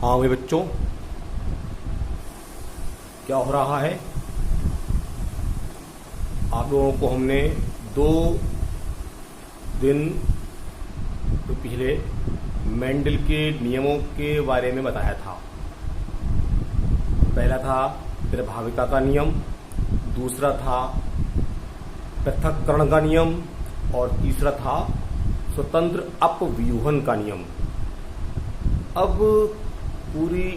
हाँ भाई बच्चों, क्या हो रहा है? आप लोगों को हमने 2 दिन तो पहले मेंडल के नियमों के बारे में बताया था। पहला था प्रभाविता का नियम, दूसरा था पृथक्करण का नियम और तीसरा था स्वतंत्र अपव्यूहन का नियम। अब पूरी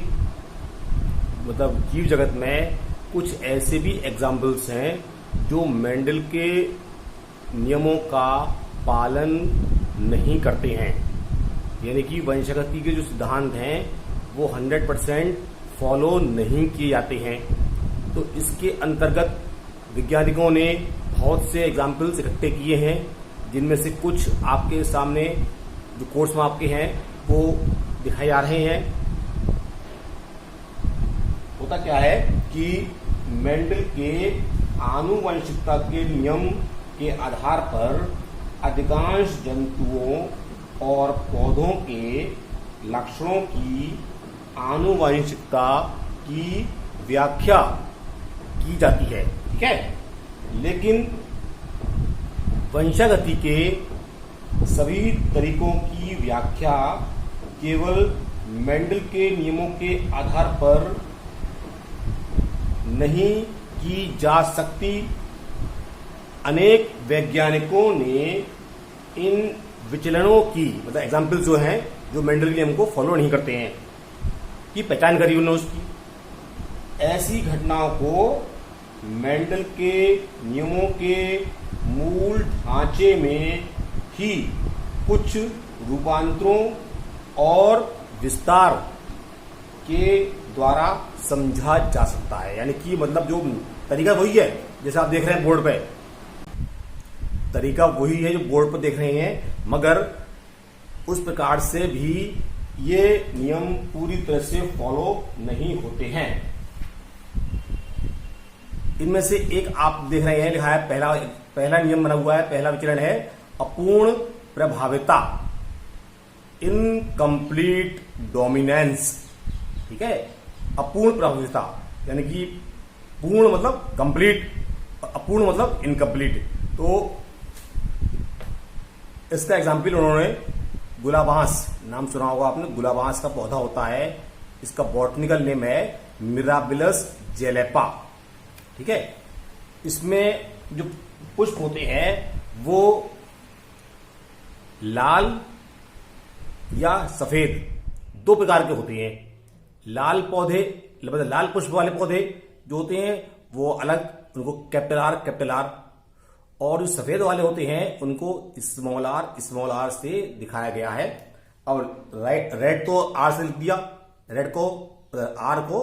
जीव जगत में कुछ ऐसे भी एग्जाम्पल्स हैं जो मेंडल के नियमों का पालन नहीं करते हैं, यानी कि वंशागति के जो सिद्धांत हैं वो 100% फॉलो नहीं किए जाते हैं। तो इसके अंतर्गत वैज्ञानिकों ने बहुत से एग्जाम्पल्स इकट्ठे किए हैं, जिनमें से कुछ आपके सामने जो कोर्स में आपके हैं वो दिखाए जा रहे हैं। होता क्या है कि मेंडल के आनुवंशिकता के नियम के आधार पर अधिकांश जंतुओं और पौधों के लक्षणों की आनुवंशिकता की व्याख्या की जाती है, ठीक है। लेकिन वंशागति के सभी तरीकों की व्याख्या केवल मेंडल के नियमों के आधार पर नहीं की जा सकती। अनेक वैज्ञानिकों ने इन विचलनों की एग्जाम्पल्स जो हैं जो मेंडल के नियम को फॉलो नहीं करते हैं की पहचान करी उन्होंने उसकी। ऐसी घटनाओं को मेंडल के नियमों के मूल ढांचे में ही कुछ रूपांतरों और विस्तार के द्वारा समझा जा सकता है। यानी कि जो तरीका वही है, जैसे आप देख रहे हैं बोर्ड पे, तरीका वही है जो बोर्ड पर देख रहे हैं, मगर उस प्रकार से भी ये नियम पूरी तरह से फॉलो नहीं होते हैं। इनमें से एक आप देख रहे हैं, लिखा है पहला नियम बना हुआ है, पहला विचलन है अपूर्ण प्रभाविता, इनकम्प्लीट डोमिनेंस, ठीक है। अपूर्ण प्रभाविता यानी कि पूर्ण मतलब कंप्लीट, अपूर्ण मतलब इनकम्प्लीट। तो इसका एग्जाम्पल उन्होंने गुलाबांस, नाम सुना होगा आपने, गुलाबांस का पौधा होता है, इसका बॉटनिकल नेम है मिराबिलस जेलेपा, ठीक है। इसमें जो पुष्प होते हैं वो लाल या सफेद 2 प्रकार के होते हैं। लाल पौधे लाल पुष्प वाले पौधे जो होते हैं वो अलग, उनको कैपिटल आर, और जो सफेद वाले होते हैं उनको स्मॉल आर से दिखाया गया है। और रेड तो आर से लिख दिया, रेड को आर को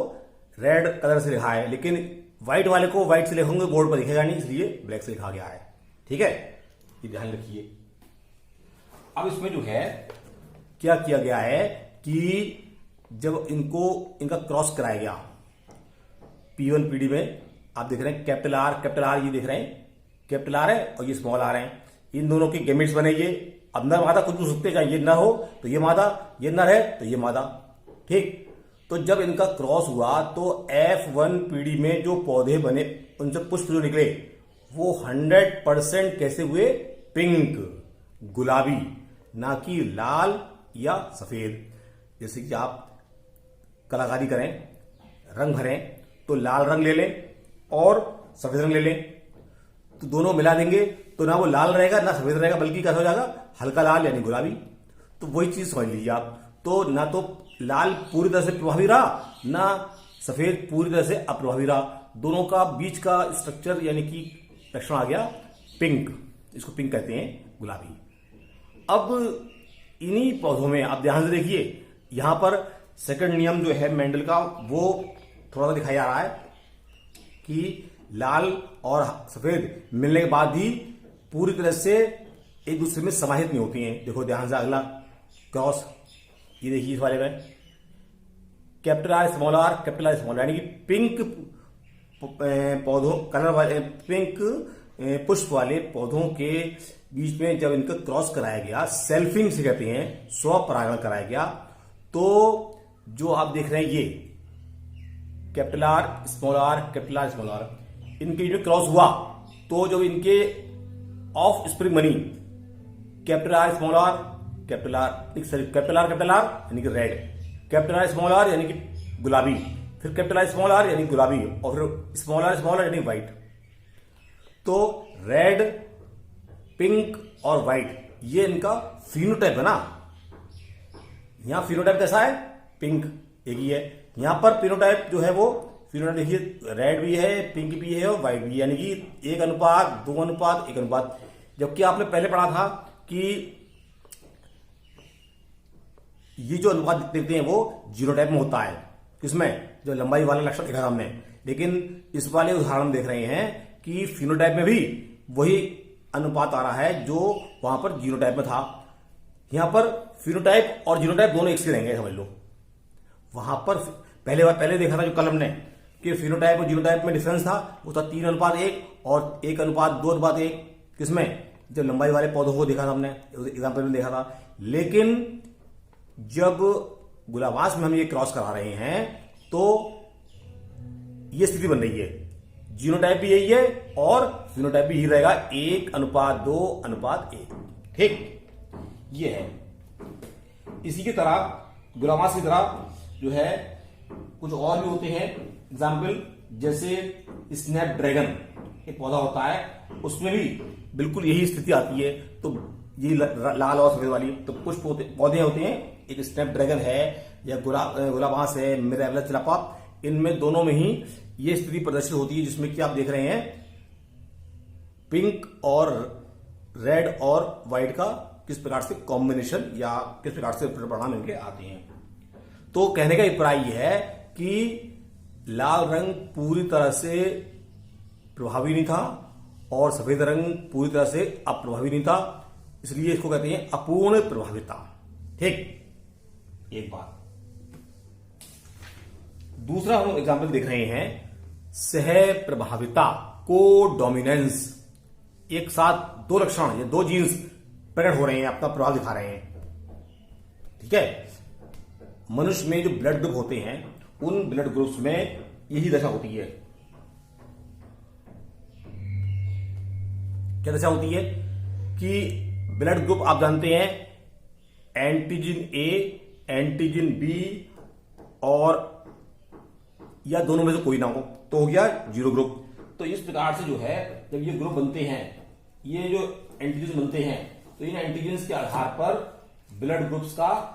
रेड कलर से लिखा है, लेकिन व्हाइट वाले को व्हाइट से लिखेंगे बोर्ड पर दिखेगा नहीं, इसलिए ब्लैक से लिखा गया है, ठीक है। ये ध्यान रखिए। अब इसमें जो है क्या किया गया है कि जब इनका क्रॉस कराया गया P1 PD में, आप देख रहे हैं कैपिटल आर, ये देख रहे हैं कैपिटल आर है और ये स्मॉल आर है, इन दोनों के गेमेट्स बने। ये अब नर मादा कुछ भी हो सकते हैं, ये नर हो तो ये मादा, ये नर है तो ये मादा, ठीक। तो जब इनका क्रॉस हुआ तो F1 PD में जो पौधे बने, उनसे पुष्प जो निकले वो 100% कैसे हुए? पिंक, गुलाबी, ना कि लाल या सफेद। जैसे कि आप कलाकारी करें, रंग भरें, तो लाल रंग ले लें और सफेद रंग ले लें, तो दोनों मिला देंगे तो ना वो लाल रहेगा ना सफेद रहेगा, बल्कि क्या हो जाएगा? हल्का लाल यानी गुलाबी। तो वही चीज समझ लीजिए आप, तो ना तो लाल पूरी तरह से प्रभावी रहा, ना सफेद पूरी तरह से अप्रभावी रहा, दोनों का बीच का स्ट्रक्चर यानी कि लक्षण आ गया पिंक, इसको पिंक कहते हैं, गुलाबी। अब इन्हीं पौधों में आप ध्यान से देखिए, यहां पर सेकंड नियम जो है मेंडल का वो थोड़ा सा दिखाया जा रहा है कि लाल और सफेद मिलने के बाद भी पूरी तरह से एक दूसरे में समाहित नहीं होती हैं। देखो ध्यान से, अगला क्रॉस, ये देखिए इस वाले में capital R small R, capital R small, यानी कि पिंक पौधों कलर वाले, पिंक पुष्प वाले पौधों के बीच में जब इनका क्रॉस कराया गया, सेल्फिंग से कहते हैं, स्वपरागण कराया गया, तो जो आप देख रहे हैं ये capital R small R capital R small R, इनके जो क्रॉस हुआ तो जो इनके ऑफ स्प्रिंग मनी capital R small R capital R यानी कि red, capital R small R यानी कि गुलाबी, फिर कैपिटल आर स्मॉल आर यानी गुलाबी, और फिर स्मॉल आर यानी व्हाइट। तो रेड, पिंक और व्हाइट ये इनका फिनोटाइप है ना। यहां फिनोटाइप कैसा है, पिंक एक ही है। यहां पर फिनोटाइप जो है वो फिनोटाइप देखिए रेड भी है, पिंक भी है और व्हाइट भी, यानी कि 1 अनुपात 2 अनुपात 1 अनुपात। जबकि आपने पहले पढ़ा था कि ये जो अनुपात देखते हैं वो जीनोटाइप में होता है, किसमें, जो लंबाई वाला लक्षण देखा हमने। लेकिन इस वाले उदाहरण देख रहे हैं कि फिनोटाइप में भी वही अनुपात आ रहा है जो वहां पर जीनोटाइप में था। यहां पर फिनोटाइप और जीनोटाइप दोनों एक से रहेंगे, समझ लो। वहां पर पहले देखा था जो कल हमने कि फिनोटाइप और जीनोटाइप में डिफरेंस था, वो था 3 अनुपात 1 और 1 अनुपात 2 अनुपात 1, किसमें, जब लंबाई वाले पौधों को देखा था हमने, एग्जाम्पल में देखा था। लेकिन जब गुलाबास में हम ये क्रॉस करा रहे हैं तो ये स्थिति बन रही है, जीनोटाइप भी यही है और फिनोटाइप भी यही रहेगा, 1 अनुपात 2 अनुपात 1। ठीक, ये है। इसी की तरह गुलाबास की तरह जो है कुछ और भी होते हैं। एग्जाम्पल जैसे स्नैपड्रैगन एक पौधा होता है, उसमें भी बिल्कुल यही स्थिति आती है। तो ये लाल और सफेद वाली तो कुछ पौधे होते हैं, एक स्नैपड्रैगन है या गुलाबास है, मिराबेला चिलापा, इनमें दोनों में ही ये स्थिति प्रदर्शित होती है, जिसमें कि आप देख रहे हैं पिंक और रेड और व्हाइट का किस प्रकार से कॉम्बिनेशन या किस प्रकार से परिणाम इनके आते हैं। तो कहने का अभिप्राय यह है कि लाल रंग पूरी तरह से प्रभावी नहीं था और सफेद रंग पूरी तरह से अप्रभावी नहीं था, इसलिए इसको कहते हैं अपूर्ण प्रभाविता। ठीक, एक बात। दूसरा हम एग्जाम्पल देख रहे हैं सह प्रभाविता, को डोमिनेंस। एक साथ 2 लक्षण या 2 जीन्स प्रकट हो रहे हैं, अपना प्रभाव दिखा रहे हैं। ठीक है, मनुष्य में जो ब्लड ग्रुप होते हैं उन ब्लड ग्रुप्स में यही दशा होती है। क्या दशा होती है कि ब्लड ग्रुप आप जानते हैं एंटीजन ए, एंटीजन बी और या दोनों में से कोई ना हो तो हो गया 0 ग्रुप। तो इस प्रकार से जो है जब ये ग्रुप बनते हैं, ये जो एंटीजन बनते हैं, तो इन एंटीजन्स के आधार पर ब्लड ग्रुप्स का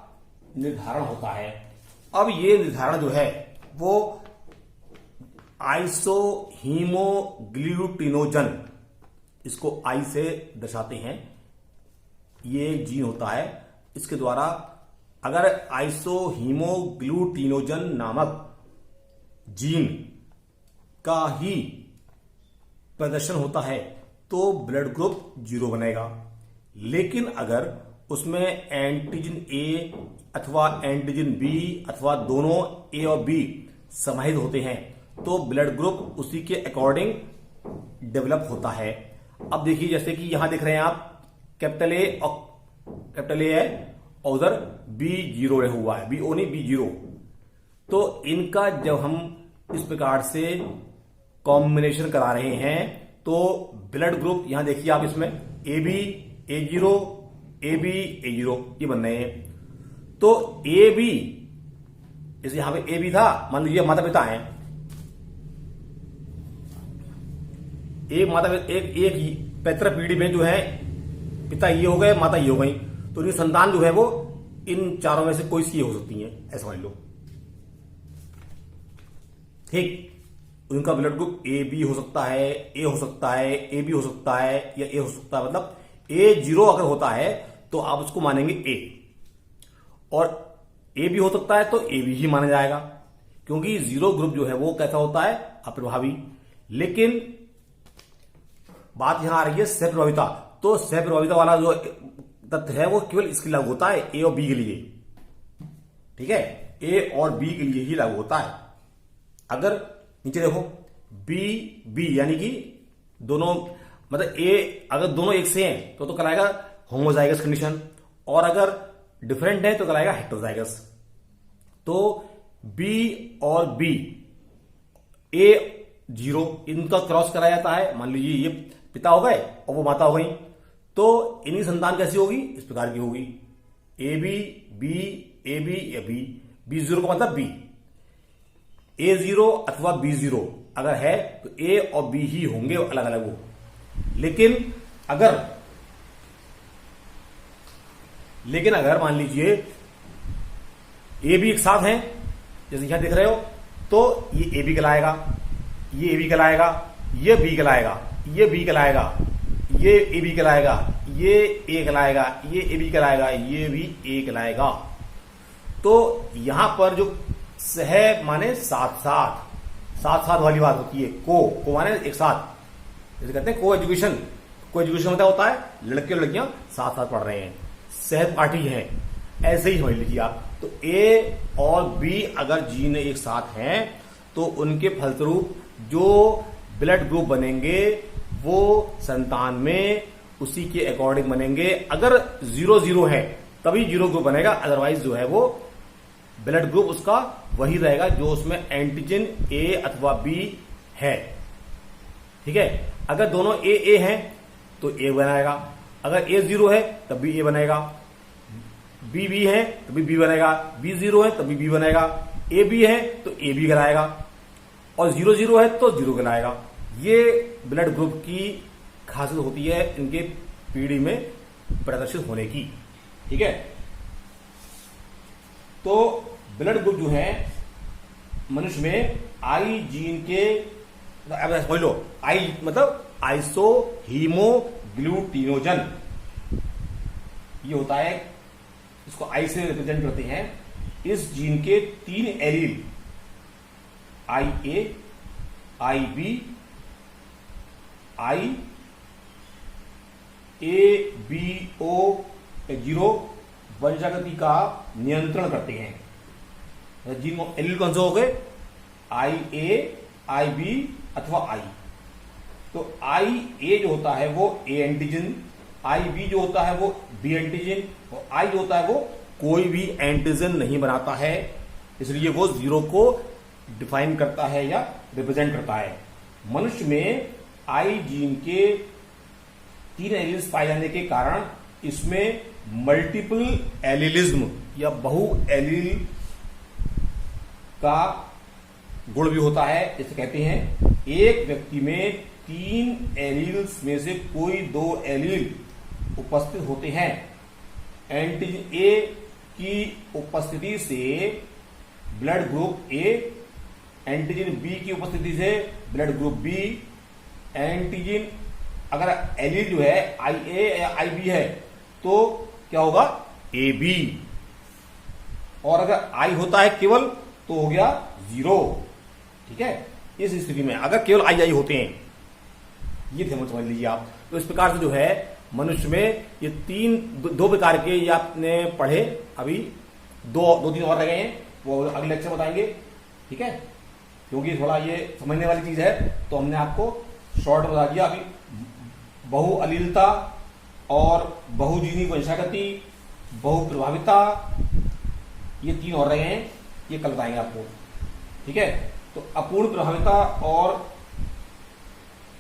निर्धारण होता है। अब ये निर्धारण जो है वो आइसोहीमोग्लूटिनोजन, इसको आई से दर्शाते हैं, ये जीन होता है। इसके द्वारा अगर आइसोहीमोग्लूटिनोजन नामक जीन का ही प्रदर्शन होता है तो ब्लड ग्रुप 0 बनेगा। लेकिन अगर उसमें एंटीजन ए अथवा एंटीजन बी अथवा दोनों ए और बी समाहित होते हैं तो ब्लड ग्रुप उसी के अकॉर्डिंग डेवलप होता है। अब देखिए जैसे कि यहां देख रहे हैं आप कैपिटल ए है और उधर बी 0 हुआ है, बी ओ नहीं बी 0। तो इनका जब हम इस प्रकार से कॉम्बिनेशन करा रहे हैं तो ब्लड ग्रुप यहां देखिए आप इसमें A B A0 AB A0 ये बन रहे हैं। तो ए बी, जैसे यहां पे ए बी था, मान लीजिए माता पिता हैं, एक माता एक पैतृक पीढ़ी में जो है पिता ये हो गए, माता ये हो गई, तो इनकी संतान जो है वो इन चारों में से कोई सी हो सकती है, ऐसा समझ लो। ठीक, उनका ब्लड ग्रुप ए बी हो सकता है, ए हो सकता है, ए बी हो सकता है या ए हो सकता है। मतलब A0 अगर होता है तो आप उसको मानेंगे ए, और ए बी हो सकता है तो ए बी ही माना जाएगा, क्योंकि 0 ग्रुप जो है वो कैसा होता है, अप्रभावी। लेकिन बात यहां आ रही है सह प्रभाविता। तो सह प्रभाविता वाला जो तथ्य है वो केवल इसके लागू होता है ए और बी के लिए। ठीक है, ए और बी के लिए ही लागू होता है। अगर नीचे देखो बी बी यानी कि दोनों, मतलब ए अगर दोनों एक से हैं तो कहलाएगा होमोजाइगस कंडीशन, और अगर डिफरेंट है तो कहलाएगा हेटेरोजाइगस। तो बी और बी, ए 0, इनका क्रॉस कराया जाता है। मान लीजिए ये पिता हो गए और वो माता हो गई, तो इनकी संतान कैसी होगी, इस प्रकार की होगी, A B B A B या बी 0 का मतलब बी, ए 0 अथवा बी 0 अगर है तो ए और बी ही होंगे अलग अलग वो। लेकिन अगर मान लीजिए ए बी एक साथ हैं, जैसे यहां देख रहे हो, तो ये ए बी कहलाएगा, ये ए बी कहलाएगा, ये बी कहलाएगा, ये बी कहलाएगा, ये ए बी कहलाएगा, ये ए कहलाएगा, ये ए बी कहलाएगा, ये भी ए कहलाएगा। तो यहां पर जो सह माने साथ साथ वाली बात होती है, को माने एक साथ, जैसे कहते हैं को एजुकेशन मतलब होता है लड़के और लड़कियां साथ साथ पढ़ रहे हैं, सहपाठी हैं, ऐसे ही समझ लीजिए आप। तो ए और बी अगर जीन एक साथ हैं तो उनके फलस्वरूप जो ब्लड ग्रुप बनेंगे वो संतान में उसी के अकॉर्डिंग बनेंगे। अगर 0-0 है तभी 0 ग्रुप बनेगा, अदरवाइज जो है वो ब्लड ग्रुप उसका वही रहेगा जो उसमें एंटीजन ए अथवा बी है। ठीक है, अगर दोनों ए हैं तो ए बनाएगा, अगर ए 0 है तब भी ए बनेगा, बी है तभी बी बनेगा, बी 0 है तभी बी बनेगा, ए बी है तो ए बी कहलाएगा, और 0-0 है तो 0 कहलाएगा। ये ब्लड ग्रुप की खासियत होती है इनके पीढ़ी में प्रदर्शित होने की। ठीक है, तो ब्लड ग्रुप जो है मनुष्य में आई जीन के, अब समझ लो, आई मतलब आइसो हीमोग्लूटिनोजन, ये होता है, इसको आई से रिप्रेजेंट करते हैं। इस जीन के 3 allele I A, I B, I A B O 0 वंशागति का नियंत्रण करते हैं। जीन एलील कौन से हो गए, आई ए, आई बी अथवा आई। तो आई ए जो होता है वो ए एंटीजन, आई बी जो होता है वो बी एंटीजन, और आई जो होता है वो कोई भी एंटीजन नहीं बनाता है, इसलिए वो 0 को डिफाइन करता है या रिप्रेजेंट करता है। मनुष्य में आई जीन के 3 एलील्स पाए जाने के कारण इसमें मल्टीपल एलीलिज्म या बहु एलील का गुण भी होता है। इसे कहते हैं एक व्यक्ति में 3 एलील्स में से कोई 2 एलील उपस्थित होते हैं। एंटीजन ए की उपस्थिति से blood group A, antigen B की उपस्थिति से ब्लड ग्रुप बी, एंटीजन अगर एलील जो है आई ए या आई बी है तो क्या होगा, ए बी, और अगर आई होता है केवल तो हो गया 0। ठीक है, इस स्थिति में अगर केवल आई होते हैं, ये समझ लीजिए आप। तो इस प्रकार से जो है मनुष्य में ये 2 प्रकार के, ये आपने पढ़े, अभी 2-3 और रह गए हैं, वो अगले लेक्चर बताएंगे। ठीक है, क्योंकि थोड़ा ये समझने वाली चीज है तो हमने आपको शॉर्ट बता दिया। अभी बहु अलीलता और बहुजीनी वंशागति, बहु प्रभाविता, ये 3 और रहे हैं, ये कल बताएंगे आपको। ठीक है, तो अपूर्ण प्रभाविता और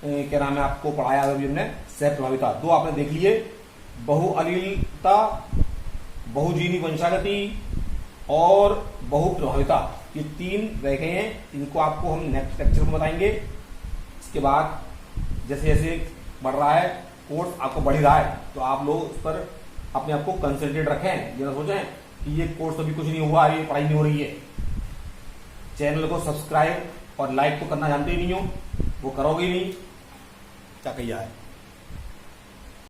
क्या नाम है आपको पढ़ाया अभी हमने, सह प्रभाविता, 2 आपने देख लिए। बहु अलीलता, बहुजीनी वंशागति और बहु प्रभाविता, ये 3 रह गए हैं, इनको आपको हम नेक्स्ट लेक्चर में बताएंगे। इसके बाद जैसे जैसे बढ़ रहा है कोर्स, आपको बढ़ ही रहा है, तो आप लोग उस पर अपने आप को कंसंट्रेट रखें, ये ना सोचें कि ये कोर्स अभी कुछ नहीं हुआ, ये पढ़ाई नहीं हो रही है। चैनल को सब्सक्राइब और लाइक तो करना जानते ही नहीं हो, वो करोगे ही नहीं, क्या कहिए है।